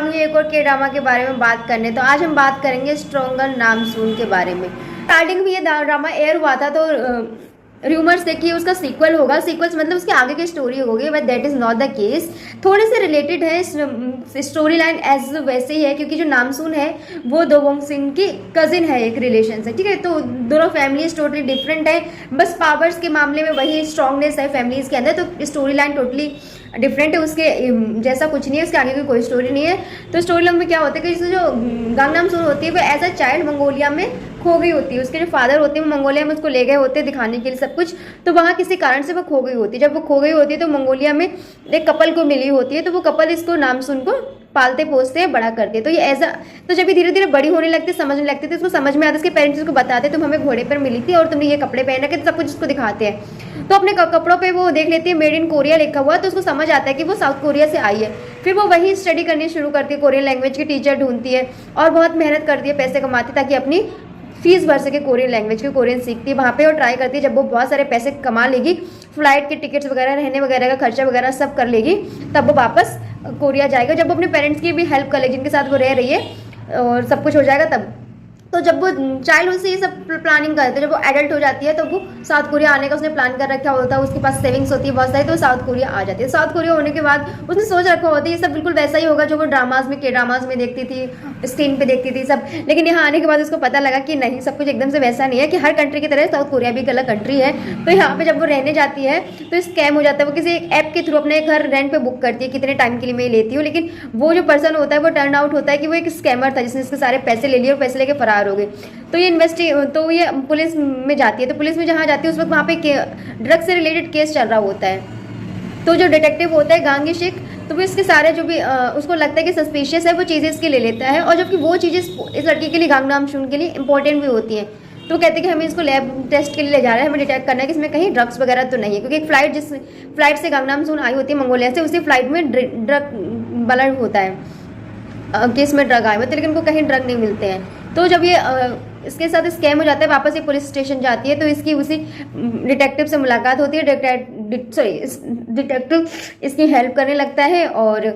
हम ये एक और के ड्रामा के बारे में बात करने। तो आज हम बात करेंगे स्ट्रॉन्गर नामसून के बारे में। स्टार्टिंग में ये ड्रामा एयर हुआ था तो रूमर्स थे कि उसका सीक्वल होगा, सीक्वल्स मतलब उसके आगे की स्टोरी होगी, but that is not the case. थोड़े से रिलेटेड है स्टोरी लाइन एज वैसे ही है, क्योंकि जो नामसून है वो दो वोंग सिंह की कजिन है एक रिलेशन से, ठीक है। तो दोनों फैमिलीज टोटली डिफरेंट है, बस पावर्स के मामले में वही स्ट्रांगनेस है फैमिलीज के अंदर। तो स्टोरी लाइन टोटली डिफरेंट है, उसके जैसा कुछ नहीं है, उसके आगे की कोई स्टोरी नहीं है। तो स्टोरी लाइन में क्या होता है कि जो गांगनाम सून होती है वो एज अ चाइल्ड मंगोलिया में खो गई होती है। उसके जो फादर होते हैं वो मंगोलिया में उसको ले गए होते हैं दिखाने के लिए सब कुछ। तो वहाँ किसी कारण से वो खो गई होती है। जब वो खो गई होती है तो मंगोलिया में एक कपल को मिली होती है, तो वो कपल इसको नामसून को पालते पोसते हैं, बड़ा करते हैं। तो ये ऐसा, तो जब ये धीरे धीरे बड़ी होने लगती, समझने लगती थी, उसको समझ में आता, उसके पेरेंट्स उसको बताते तुम हमें घोड़े पर मिली थी और तुमने ये कपड़े पहन रखे, तो सब कुछ उसको दिखाते हैं। तो अपने कपड़ों पे वो देख लेती है मेड इन कोरिया लिखा हुआ, तो उसको समझ आता है कि वो साउथ कोरिया से आई है। फिर वो वही स्टडी करनी शुरू करती है, कोरियन लैंग्वेज की टीचर ढूंढती है और बहुत मेहनत करती है, पैसे कमाती है ताकि अपनी फीस भर सके कोरियन लैंग्वेज की। कोरियन सीखती है वहाँ पे और ट्राई करती है। जब वो बहुत सारे पैसे कमा लेगी, फ्लाइट के टिकट्स वगैरह, रहने वगैरह का खर्चा वगैरह सब कर लेगी, तब वो वापस कोरिया जाएगा। जब वो अपने पेरेंट्स की भी हेल्प कर लेगी, जिनके साथ वो रह रही है, और सब कुछ हो जाएगा तब। तो जब वो चाइल्डहुड से ये सब प्लानिंग करते हैं, जब वो एडल्ट हो जाती है तो वो साउथ कोरिया आने का उसने प्लान कर रखा होता है, उसके पास सेविंग्स होती है बहुत सारी, तो साउथ कोरिया आ जाती है। साउथ कोरिया होने के बाद उसने सोच रखा होता है ये सब बिल्कुल वैसा ही होगा जो वो ड्रामाज में, के ड्रामाज में देखती थी, स्क्रीन पे देखती थी सब। लेकिन यहाँ आने के बाद उसको पता लगा कि नहीं, सब कुछ एकदम से वैसा नहीं है, कि हर कंट्री की तरह साउथ कोरिया भी एक अलग कंट्री है। तो यहाँ पे जब वो रहने जाती है तो स्कैम हो जाता है। वो किसी एक ऐप के थ्रू अपने घर रेंट पे बुक करती है, कितने टाइम के लिए मैं लेती हूँ, लेकिन वो जो पर्सन होता है वो टर्न आउट होता है कि वो एक स्कैमर था जिसने इसके सारे पैसे ले लिए और पैसे लेके फरार हो गए। तो ये पुलिस में जाती है। तो पुलिस में जहाँ जाती है उस वक्त वहाँ पे ड्रग से रिलेटेड केस चल रहा होता है। तो जो डिटेक्टिव होता है गांगी शेख, तो वो इसके सारे जो भी उसको लगता है कि सस्पिशियस है वो चीज़ें इसकी ले लेता है, और जबकि वो चीज़ें इस लड़की के लिए, गांगनाम शून के लिए इंपॉर्टेंट भी होती हैं। तो कहते हैं कि हमें इसको लैब टेस्ट के लिए ले जा रहे हैं, हमें डिटेक्ट करना है कि इसमें कहीं ड्रग्स वगैरह तो नहीं है, क्योंकि एक फ्लाइट से गांगनाम सून आई होती है मंगोलिया से, उसी फ्लाइट में ड्रग वाला होता है कि इसमें ड्रग आए हुए थे, लेकिन उनको कहीं ड्रग नहीं मिलते हैं। तो जब ये इसके साथ स्कैम हो जाता है, वापस ये पुलिस स्टेशन जाती है, तो इसकी उसी डिटेक्टिव से मुलाकात होती है। डिटेक्टिव इसकी हेल्प करने लगता है, और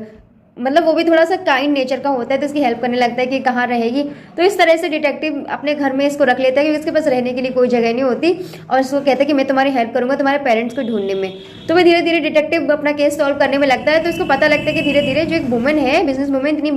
मतलब वो भी थोड़ा सा काइंड नेचर का होता है, तो इसकी हेल्प करने लगता है कि कहाँ रहेगी। तो इस तरह से डिटेक्टिव अपने घर में इसको रख लेता है, क्योंकि इसके पास रहने के लिए कोई जगह नहीं होती, और इसको कहता है कि मैं तुम्हारी हेल्प करूँगा तुम्हारे पेरेंट्स को ढूंढने में। तो वो धीरे धीरे डिटेक्टिव अपना केस सॉल्व करने में लगता है। तो इसको पता लगता है कि धीरे धीरे जो एक वुमेन है, बिजनेस वुमेन, इतनी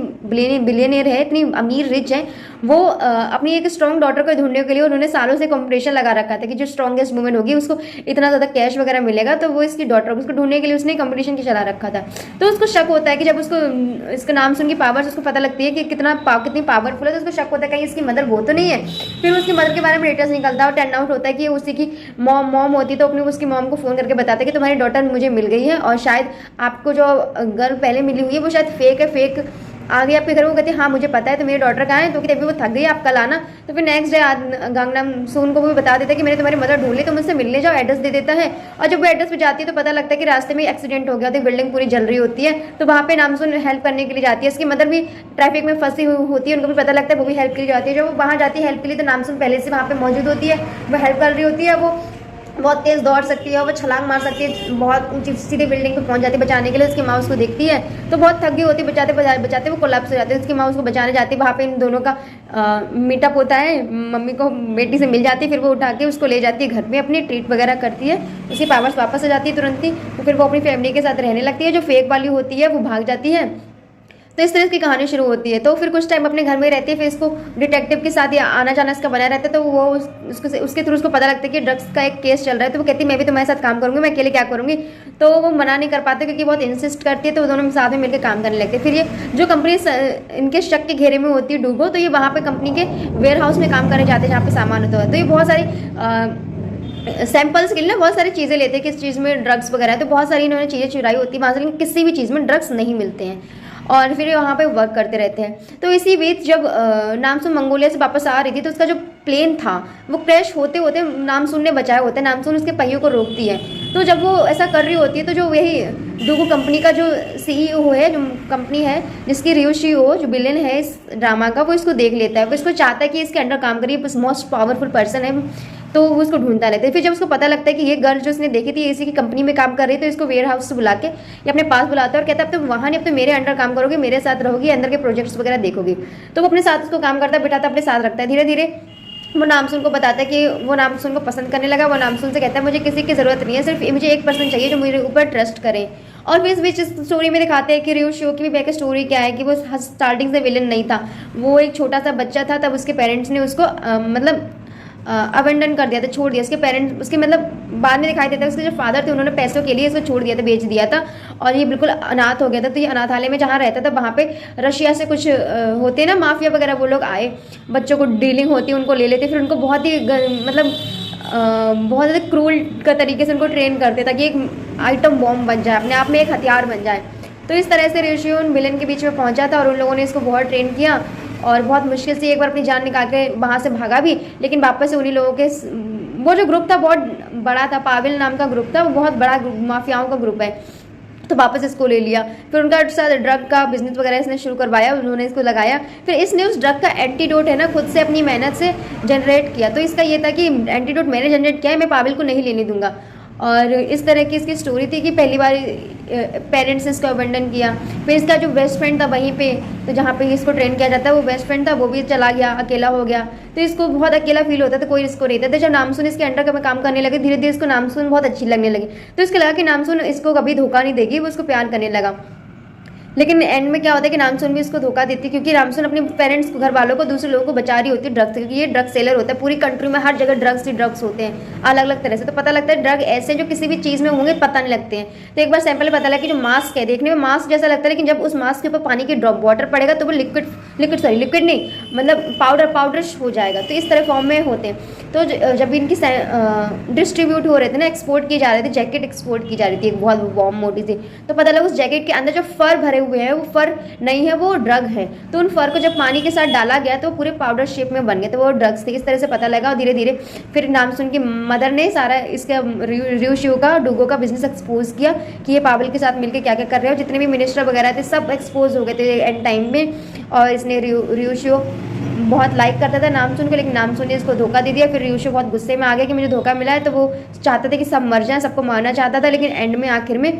बिलियनियर है, इतनी अमीर रिच है, वो अपनी एक स्ट्रॉन्ग डॉटर को ढूंढने के लिए उन्होंने सालों से कॉम्पिटिशन लगा रखा था कि जो स्ट्रॉन्गेस्ट वुमेन होगी उसको इतना ज़्यादा कैश वगैरह मिलेगा। तो वो इसकी डॉटर को उसको ढूंढने के लिए उसने कंपटीशन की चला रखा था। तो उसको शक होता है कि जब उसको इसका नाम सुन की पावर्स उसको पता लगती है कि कितनी पावरफुल है, तो उसको शक होता है कहीं इसकी मदर वो तो नहीं है। फिर उसकी मदर के बारे में लेटर्स निकलता है और टर्न आउट होता है कि उसी की मॉम होती है। तो अपनी उसकी मॉम को फ़ोन करके बताता है कि तुम्हारी डॉटर मुझे मिल गई है, और शायद आपको जो गर्ल पहले मिली हुई है वो शायद फेक है, फेक आ गई आपके घर। वो कहते हैं हाँ मुझे पता है, तो मेरी डॉटर कहाँ है, तो कहते अभी वो थक गई, आप कल आना। तो फिर नेक्स्ट डे गांगनाम सून को भी बता देता है कि मैंने तुम्हारी मदर ढूंढ ली, तो मुझसे मिलने जाओ, एड्रेस दे देता है। और जब वो एड्रेस पे जाती है तो पता लगता है कि रास्ते में एक्सीडेंट हो गया, तो बिल्डिंग पूरी जल रही होती है। तो वहाँ पे नामसून हेल्प करने के लिए जाती है। इसकी मदर भी ट्रैफिक में फंसी हुई होती है, उनको भी पता लगता है, वो भी हेल्प के लिए जाती है। जब वो वहाँ जाती है हेल्प के लिए, तो नामसून पहले से वहाँ पे मौजूद होती है, वो हेल्प कर रही होती है। वो बहुत तेज़ दौड़ सकती है, वो छलांग मार सकती है, बहुत ऊंची सीधे बिल्डिंग पे पहुंच जाती है बचाने के लिए। उसकी माँ उसको देखती है तो बहुत थक गई होती है, बचाते वो कोलैप्स हो जाती है। उसकी माँ उसको बचाने जाती है, वहाँ पे इन दोनों का मीटअप होता है, मम्मी को बेटी से मिल जाती है। फिर वो उठा के उसको ले जाती है घर में, अपनी ट्रीट वगैरह करती है, उसकी पावर्स वापस आ जाती है तुरंत ही। तो फिर वो अपनी फैमिली के साथ रहने लगती है। जो फेक वाली होती है वो भाग जाती है। तो इस तरह की कहानी शुरू होती है। तो फिर कुछ टाइम अपने घर में रहती है, फिर इसको डिटेक्टिव के साथ या आना जाना इसका बना रहता है। तो वो उसके थ्रू उसको पता लगता है कि ड्रग्स का एक केस चल रहा है। तो वो कहती है मैं भी तुम्हारे साथ काम करूंगी, मैं अकेले क्या करूंगी। तो वो मना नहीं कर पाते क्योंकि बहुत इंसिस्ट करती है। तो वो दोनों साथ में मिलकर काम करने लगते हैं। फिर ये जो कंपनी इनके शक के घेरे में होती है डूबो, तो ये वहाँ पे कंपनी के वेयर हाउस में काम करने जाते हैं जहाँ पे सामान होता है। तो ये बहुत सारी सैंपल्स के लिए बहुत सारी चीज़ें लेते हैं, किस चीज़ में ड्रग्स वगैरह है। तो बहुत सारी इन्होंने चीज़ें चुराई होती है वहाँ से, लेकिन किसी भी चीज़ में ड्रग्स नहीं मिलते हैं, और फिर वहाँ पे वर्क करते रहते हैं। तो इसी बीच जब नामसून मंगोलिया से वापस आ रही थी, तो उसका जो प्लेन था वो क्रैश होते होते नामसून ने बचाया होता है। नामसून उसके पहियों को रोकती है। तो जब वो ऐसा कर रही होती है, तो जो यही डूगो कंपनी का जो CEO है, जो कंपनी है जिसकी रियो शियो जो विलेन है इस ड्रामा का, वो इसको देख लेता है। वो इसको चाहता है कि इसके अंडर काम करिए, मोस्ट पावरफुल पर्सन है। तो वो उसको ढूंढता रहता है। फिर जब उसको पता लगता है कि ये गर्ल जो उसने देखी थी इसी की कंपनी में काम कर रही है, तो इसको वेयर हाउस से बुला के ये अपने पास बुलाता है और कहता है अब तुम वहाँ नहीं, अब तो मेरे अंडर काम करोगे, मेरे साथ रहोगी, अंदर के प्रोजेक्ट्स वगैरह देखोगी। तो वो अपने साथ उसको काम करता बिठाता अपने साथ रखता है। धीरे धीरे वो नामसून को बताता है कि वो नामसून को पसंद करने लगा। वो नामसून से कहता है मुझे किसी की ज़रूरत नहीं है, सिर्फ मुझे एक पर्सन चाहिए जो मेरे ऊपर ट्रस्ट करे। और फिर इस बीच इस स्टोरी में दिखाते हैं कि रियो शो की भी बैक स्टोरी क्या है कि वो स्टार्टिंग से विलन नहीं था, वो एक छोटा सा बच्चा था। तब उसके पेरेंट्स ने उसको मतलब अबेंडन कर दिया था, छोड़ दिया। उसके पेरेंट्स उसके मतलब बाद में दिखाई देता है उसके जो फादर थे उन्होंने पैसों के लिए इसको छोड़ दिया था, बेच दिया था और ये बिल्कुल अनाथ हो गया था। तो ये अनाथालय में जहाँ रहता था वहाँ पे रशिया से कुछ होते ना माफिया वगैरह, वो लोग आए, बच्चों को डीलिंग होती है, उनको ले लेते, फिर उनको बहुत ही मतलब बहुत ज़्यादा क्रूल का तरीके से उनको ट्रेन करते ताकि एक आइटम बॉम्ब बन जाए, अपने आप में एक हथियार बन जाए। तो इस तरह से रेशियो उन विलन के बीच में पहुंचा था और उन लोगों ने इसको बहुत ट्रेन किया और बहुत मुश्किल से एक बार अपनी जान निकाल के वहाँ से भागा भी, लेकिन वापस से उन्हीं लोगों के वो जो ग्रुप था बहुत बड़ा था, पाविल नाम का ग्रुप था, वो बहुत बड़ा माफियाओं का ग्रुप है, तो वापस इसको ले लिया। फिर उनका साथ ड्रग का बिजनेस वगैरह इसने शुरू करवाया, उन्होंने इसको लगाया। फिर इसने उस ड्रग का एंटीडोट है ना खुद से अपनी मेहनत से जनरेट किया। तो इसका ये था कि एंटीडोट मैंने जनरेट किया है, मैं पाविल को नहीं लेने दूंगा। और इस तरह की इसकी स्टोरी थी कि पहली बार पेरेंट्स ने इसको अबेंडन किया। फिर इसका जो बेस्ट फ्रेंड था वहीं पे, तो जहाँ पे इसको ट्रेन किया जाता है, वो बेस्ट फ्रेंड था वो भी चला गया, अकेला हो गया। तो इसको बहुत अकेला फील होता था, कोई इसको नहीं था। तो जब नामसून इसके अंडर में काम करने लगे, धीरे धीरे इसको नामसून बहुत अच्छी लगने लगी। तो इसको लगा कि नामसून इसको कभी धोखा नहीं देगी, वो उसको प्यार करने लगा। लेकिन एंड में क्या होता है कि नामसून भी इसको धोखा देती है, क्योंकि नामसून अपने पेरेंट्स को, घर वालों को, दूसरे लोगों को बचा रही होती है ड्रग्स से, क्योंकि ये ड्रग सेलर होता है। पूरी कंट्री में हर जगह ड्रग्स ही ड्रग्स होते हैं अलग अलग तरह से। तो पता लगता है ड्रग ऐसे जो किसी भी चीज़ में होंगे पता नहीं लगते हैं। तो एक बार सैंपल पता लगा कि जो मास्क है देखने में मास्क जैसा लगता है, लेकिन जब उस मास्क के ऊपर पानी की ड्रॉप वाटर पड़ेगा तो वो लिक्विड नहीं, मतलब पाउडर हो जाएगा। तो इस तरह फॉर्म में होते हैं। तो जब इनकी डिस्ट्रीब्यूट हो रहे थे ना, एक्सपोर्ट की जा रहे थे, जैकेट एक्सपोर्ट की जा रही थी एक बहुत वॉर्म मोटी सी, तो पता लगा उस जैकेट के अंदर जो फर भरे हुए हैं वो फर नहीं है, वो ड्रग है। तो उन फर को जब पानी के साथ डाला गया तो पूरे पाउडर शेप में बन गए, तो वो ड्रग्स थे। इस तरह से पता लगा और धीरे धीरे फिर नामसून की मदर ने सारा इसका रियो का डूगो का बिजनेस एक्सपोज किया कि ये पाविल के साथ मिलकर क्या क्या कर रहे हो। जितने भी मिनिस्टर वगैरह थे सब एक्सपोज हो गए थे एंड टाइम में। और इसने रियो बहुत लाइक करता था नामसून को, लेकिन नामसून ने इसको धोखा दे दिया। फिर रियो बहुत गुस्से में आ गया कि मुझे धोखा मिला है, तो वो चाहता था कि सब मर जाएं, सबको मारना चाहता था। लेकिन एंड में आखिर में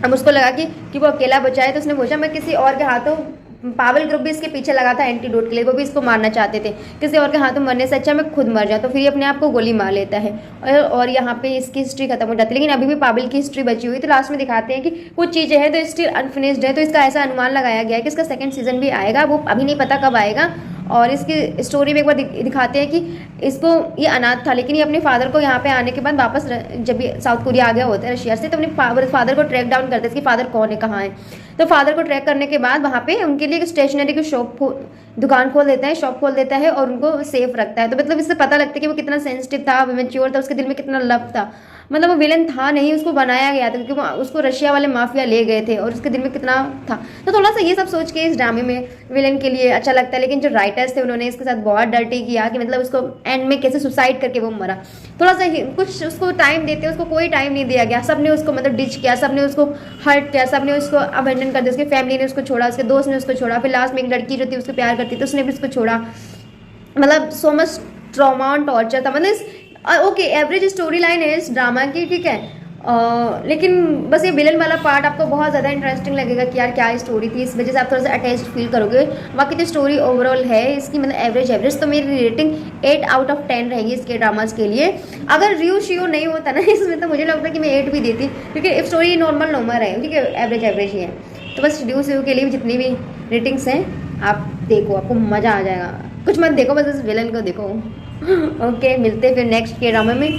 अब उसको लगा कि वो अकेला बचा है, तो उसने सोचा मैं किसी और के हाथों, पाविल ग्रुप भी इसके पीछे लगा था एंटीडोट के लिए, वो भी इसको मारना चाहते थे, किसी और के हाथों मरने से अच्छा मैं खुद मर जाऊँ। तो फिर ये अपने आप को गोली मार लेता है और यहाँ पे इसकी हिस्ट्री खत्म हो जाती है। लेकिन अभी भी पाविल की हिस्ट्री बची हुई। तो लास्ट में दिखाते हैं कि कुछ चीज़ें हैं तो स्टिल अनफिनिश्ड है। तो इसका ऐसा अनुमान लगाया गया है कि इसका सेकंड सीजन भी आएगा, वो अभी नहीं पता कब आएगा। और इसकी स्टोरी में एक बार दिखाते हैं कि इसको ये अनाथ था, लेकिन ये अपने फादर को यहाँ पे आने के बाद वापस जब ये साउथ कोरिया आ गया होता है रशिया से, तो अपने फादर को ट्रैक डाउन करते हैं कि फादर कौन है, कहाँ है। तो फादर को ट्रैक करने के बाद वहाँ पे उनके लिए एक स्टेशनरी की दुकान खोल देता है, शॉप खोल देता है और उनको सेफ रखता है। तो मतलब इससे पता लगता है कि वो कितना सेंसिटिव था, मैच्योर था, उसके दिल में कितना लव था। मतलब वो विलन था नहीं, उसको बनाया गया था क्योंकि उसको रशिया वाले माफिया ले गए थे और उसके दिल में कितना था। तो थोड़ा सा ये सब सोच के इस ड्रामे में विलन के लिए अच्छा लगता है। लेकिन जो राइटर्स थे उन्होंने इसके साथ बहुत डर्टी किया कि मतलब उसको एंड में कैसे सुसाइड करके वो मरा। थोड़ा सा कुछ उसको टाइम देते, उसको कोई टाइम नहीं दिया गया। सबने उसको मतलब डिच किया, सबने उसको हर्ट किया, सबने उसको अबेंडन कर दिया। उसकी फैमिली ने उसको छोड़ा, उसके दोस्त ने उसको छोड़ा, फिर लास्ट में एक लड़की जो थी उसको प्यार करती थी उसने भी उसको छोड़ा। मतलब सो मच ट्रॉमा और टॉर्चर था। मतलब ओके एवरेज स्टोरी लाइन है इस ड्रामा की, ठीक है। लेकिन बस ये विलन वाला पार्ट आपको बहुत ज़्यादा इंटरेस्टिंग लगेगा कि यार क्या स्टोरी थी, इस वजह से आप थोड़ा सा अटैच्ड फील करोगे। बाकी तो स्टोरी ओवरऑल है इसकी मतलब एवरेज, तो मेरी रेटिंग 8 आउट ऑफ 10 रहेगी इसके ड्रामाज के लिए। अगर रियो शियो नहीं होता ना इसमें तो मुझे लगता है कि मैं 8 भी देती, क्योंकि स्टोरी नॉर्मल है, ठीक है, एवरेज ही है। तो बस रियो शियो के लिए जितनी भी रेटिंग्स हैं आप देखो, आपको मज़ा आ जाएगा। कुछ मत देखो, बस इस विलन को देखो। ओके मिलते हैं फिर नेक्स्ट के ड्रामा में।